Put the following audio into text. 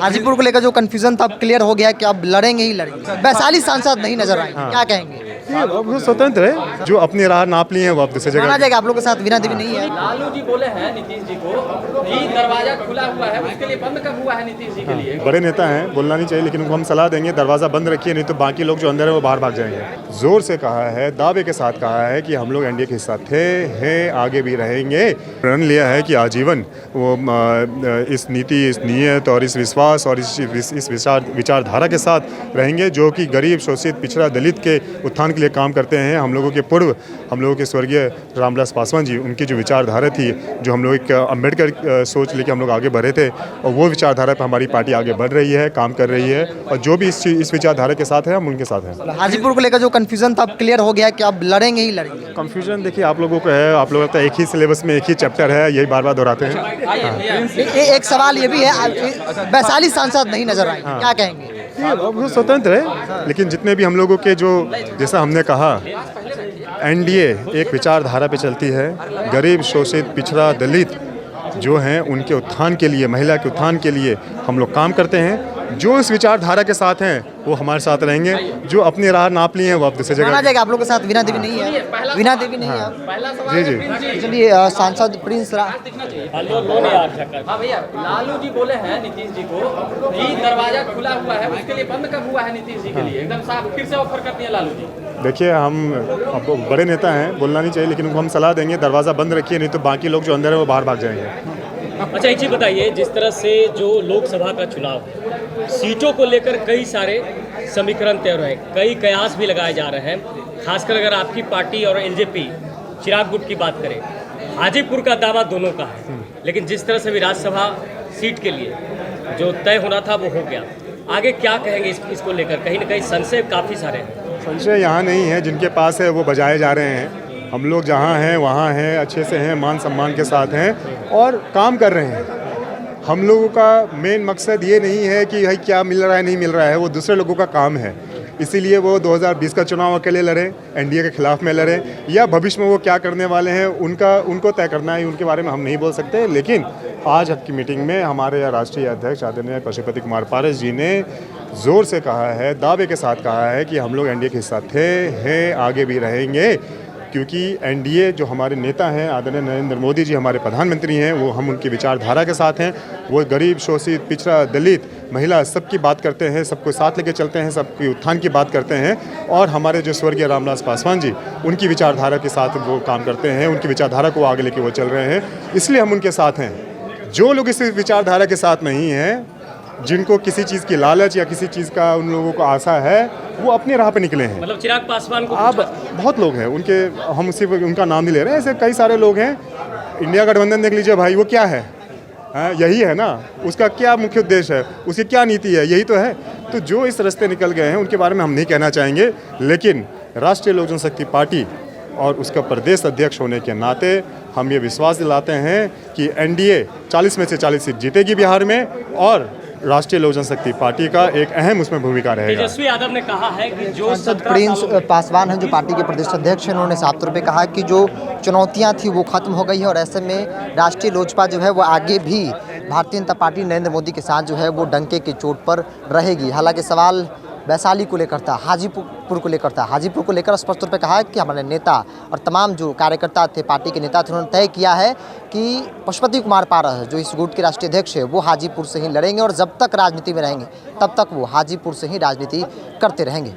हाजीपुर को लेकर जो कंफ्यूजन था अब क्लियर हो गया कि अब लड़ेंगे ही लड़ेंगे। वैशाली सांसद नहीं नजर आएंगे, क्या कहेंगे? अब वो स्वतंत्र है, जो अपनी राह नाप ली है वो अब दूसरी माना जगह। जाएगा आप लोग के साथ वीणा देवी नहीं है। लालू जी बोले हैं नीतीश जी को कि दरवाजा खुला हुआ है, उसके लिए बंद कब हुआ है नीतीश जी के लिए? बड़े नेता हैं, बोलना नहीं चाहिए, लेकिन उनको हम सलाह देंगे दरवाज़ा बंद रखिए, नहीं तो बाकी लोग जो अंदर है वो बाहर भाग जाएंगे। जोर से कहा है, दावे के साथ कहा है कि हम लोग एनडीए के हिस्सा थे, हैं, आगे भी रहेंगे। प्रण लिया है कि आजीवन वो इस नीति, इस नीयत और इस विश्वास और इस विचारधारा के साथ रहेंगे, जो कि गरीब, शोषित, पिछड़ा, दलित के उत्थान के लिए काम करते हैं। हम लोगों के पूर्व, हम लोगों के स्वर्गीय रामविलास पासवान जी, उनकी जो विचारधारा थी, जो हम लोग एक अम्बेडकर सोच लेके हम लोग आगे बढ़े थे, और वो विचारधारा पर हमारी पार्टी आगे बढ़ रही है, काम कर रही है, और जो भी इस विचारधारा के साथ है हम उनके साथ हैं। हाजीपुर को लेकर जो कंफ्यूजन था अब क्लियर हो गया कि अब लड़ेंगे ही लड़ेंगे। कंफ्यूजन देखिए आप लोगों को है, आप लोगों का एक ही सिलेबस में एक ही चैप्टर है, यही बार बार दोहराते हैं। एक सवाल ये भी है, वैशाली सांसद नहीं नजर आएंगे, क्या कहेंगे? अब वो स्वतंत्र है, लेकिन जितने भी हम लोगों के जो, जैसा हमने कहा, एनडीए एक विचारधारा पे चलती है। गरीब, शोषित, पिछड़ा, दलित जो हैं उनके उत्थान के लिए, महिला के उत्थान के लिए हम लोग काम करते हैं। जो इस विचारधारा के साथ हैं वो हमारे साथ रहेंगे, जो अपनी राह नाप ली है वो अब दूसरी जगह। माना जाएगा आप लोग के साथ वीणा देवी नहीं है। वीणा देवी नहीं है आप। जी जी चलिए सांसद प्रिंस हाँ भैया, लालू जी बोले हैं नीतीश जी को कि दरवाजा खुला हुआ है, उसके लिए बंद कब हुआ है नीतीश जी के लिए? एकदम साफ फिर से ऑफर कर दिया लालू जी। देखिए हम अब बड़े नेता हैं, बोलना नहीं चाहिए, लेकिन उनको हम सलाह देंगे दरवाज़ा बंद रखिए, नहीं तो बाकी लोग जो अंदर है वो बाहर भाग जाएंगे। अच्छा एक चीज़ बताइए, जिस तरह से जो लोकसभा का चुनाव सीटों को लेकर कई सारे समीकरण तय हो रहे हैं, कई कयास भी लगाए जा रहे हैं, खासकर अगर आपकी पार्टी और एलजेपी चिराग गुट की बात करें, हाजीपुर का दावा दोनों का है, लेकिन जिस तरह से भी राज्यसभा सीट के लिए जो तय होना था वो हो गया। आगे क्या कहेंगे इसको लेकर? कहीं ना कहीं संशय काफ़ी सारे हैं। संशय यहाँ नहीं है, जिनके पास है वो बजाए जा रहे हैं। हम लोग जहाँ हैं वहाँ हैं, अच्छे से हैं, मान सम्मान के साथ हैं और काम कर रहे हैं। हम लोगों का मेन मकसद ये नहीं है कि भाई क्या मिल रहा है नहीं मिल रहा है, वो दूसरे लोगों का काम है। इसीलिए वो 2020 का चुनाव अकेले लड़ें, एनडीए के खिलाफ में लड़ें, या भविष्य में वो क्या करने वाले हैं उनको तय करना है, उनके बारे में हम नहीं बोल सकते। लेकिन आज की मीटिंग में हमारे राष्ट्रीय अध्यक्ष आदरणीय पशुपति कुमार पारस जी ने ज़ोर से कहा है, दावे के साथ कहा है कि हम लोग एनडीए के हिस्सा थे, हैं, आगे भी रहेंगे। क्योंकि एनडीए जो हमारे नेता हैं, आदरणीय नरेंद्र मोदी जी हमारे प्रधानमंत्री हैं, वो हम उनकी विचारधारा के साथ हैं। वो गरीब, शोषित, पिछड़ा, दलित, महिला सबकी बात करते हैं, सबको साथ लेके चलते हैं, सबकी उत्थान की बात करते हैं। और हमारे जो स्वर्गीय रामविलास पासवान जी, उनकी विचारधारा के साथ वो काम करते हैं, उनकी विचारधारा को आगे लेके वो चल रहे हैं, इसलिए हम उनके साथ हैं। जो लोग इस विचारधारा के साथ नहीं हैं, जिनको किसी चीज़ की लालच या किसी चीज़ का उन लोगों को आशा है, वो अपने राह पे निकले हैं। मतलब चिराग पासवान को आप बहुत लोग हैं उनके, हम सिर्फ उनका नाम नहीं ले रहे हैं, ऐसे कई सारे लोग हैं। इंडिया गठबंधन देख लीजिए भाई, वो क्या है? यही है ना, उसका क्या मुख्य उद्देश्य है, उसकी क्या नीति है, यही तो है। तो जो इस रास्ते निकल गए हैं उनके बारे में हम नहीं कहना चाहेंगे, लेकिन राष्ट्रीय लोक जनशक्ति पार्टी और उसका प्रदेश अध्यक्ष होने के नाते हम ये विश्वास दिलाते हैं कि एनडीए 40 में से 40 सीट जीतेगी बिहार में, और राष्ट्रीय लोक जनशक्ति पार्टी का एक अहम उसमें भूमिका रहेगा। तेजस्वी यादव ने कहा है कि जो सांसद प्रिंस पासवान हैं, जो पार्टी के प्रदेश अध्यक्ष हैं, उन्होंने साफ तौर पे कहा कि जो चुनौतियां थी वो खत्म हो गई है, और ऐसे में राष्ट्रीय लोजपा जो है वो आगे भी भारतीय जनता पार्टी नरेंद्र मोदी के साथ जो है वो डंके की चोट पर रहेगी। हालांकि सवाल वैशाली को लेकर था, हाजीपुर को लेकर था। हाजीपुर को लेकर स्पष्ट तौर पे कहा है कि हमारे नेता और तमाम जो कार्यकर्ता थे, पार्टी के नेता थे, उन्होंने तय किया है कि पशुपति कुमार पारस जो इस गुट के राष्ट्रीय अध्यक्ष है, वो हाजीपुर से ही लड़ेंगे, और जब तक राजनीति में रहेंगे तब तक वो हाजीपुर से ही राजनीति करते रहेंगे।